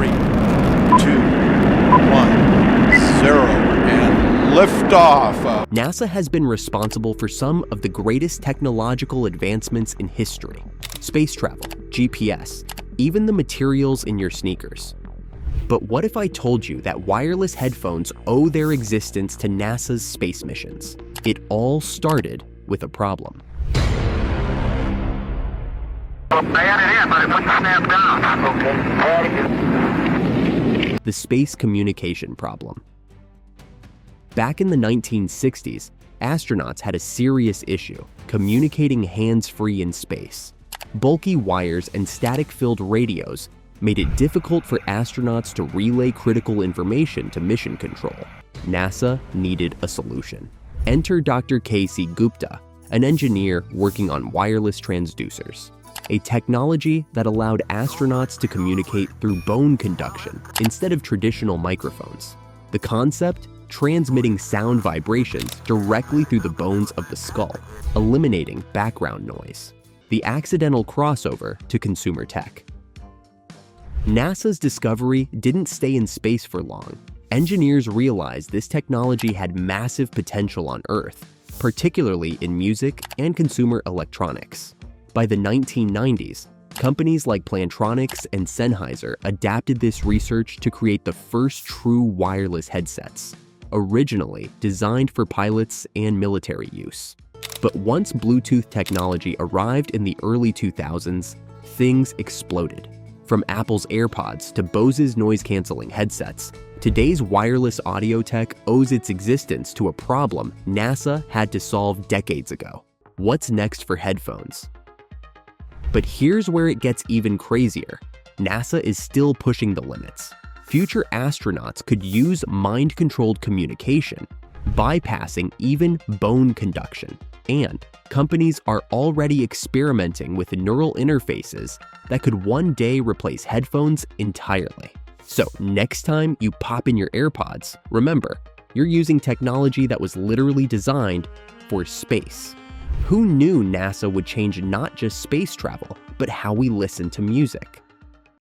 3, 2, 1, 0, and liftoff. NASA has been responsible for some of the greatest technological advancements in history. Space travel, GPS, even the materials in your sneakers. But what if I told you that wireless headphones owe their existence to NASA's space missions? It all started with a problem. I had it in, but it wouldn't snap down. Okay, I had it in. The space communication problem. Back in the 1960s, astronauts had a serious issue communicating hands-free in space. Bulky wires and static-filled radios made it difficult for astronauts to relay critical information to mission control. NASA needed a solution. Enter Dr. K.C. Gupta, an engineer working on wireless transducers, a technology that allowed astronauts to communicate through bone conduction instead of traditional microphones. The concept? Transmitting sound vibrations directly through the bones of the skull, eliminating background noise. The accidental crossover to consumer tech. NASA's discovery didn't stay in space for long. Engineers realized this technology had massive potential on Earth, particularly in music and consumer electronics. By the 1990s, companies like Plantronics and Sennheiser adapted this research to create the first true wireless headsets, originally designed for pilots and military use. But once Bluetooth technology arrived in the early 2000s, things exploded. From Apple's AirPods to Bose's noise-canceling headsets, today's wireless audio tech owes its existence to a problem NASA had to solve decades ago. What's next for headphones? But here's where it gets even crazier. NASA is still pushing the limits. Future astronauts could use mind-controlled communication, bypassing even bone conduction. And companies are already experimenting with neural interfaces that could one day replace headphones entirely. So next time you pop in your AirPods, remember, you're using technology that was literally designed for space. Who knew NASA would change not just space travel, but how we listen to music?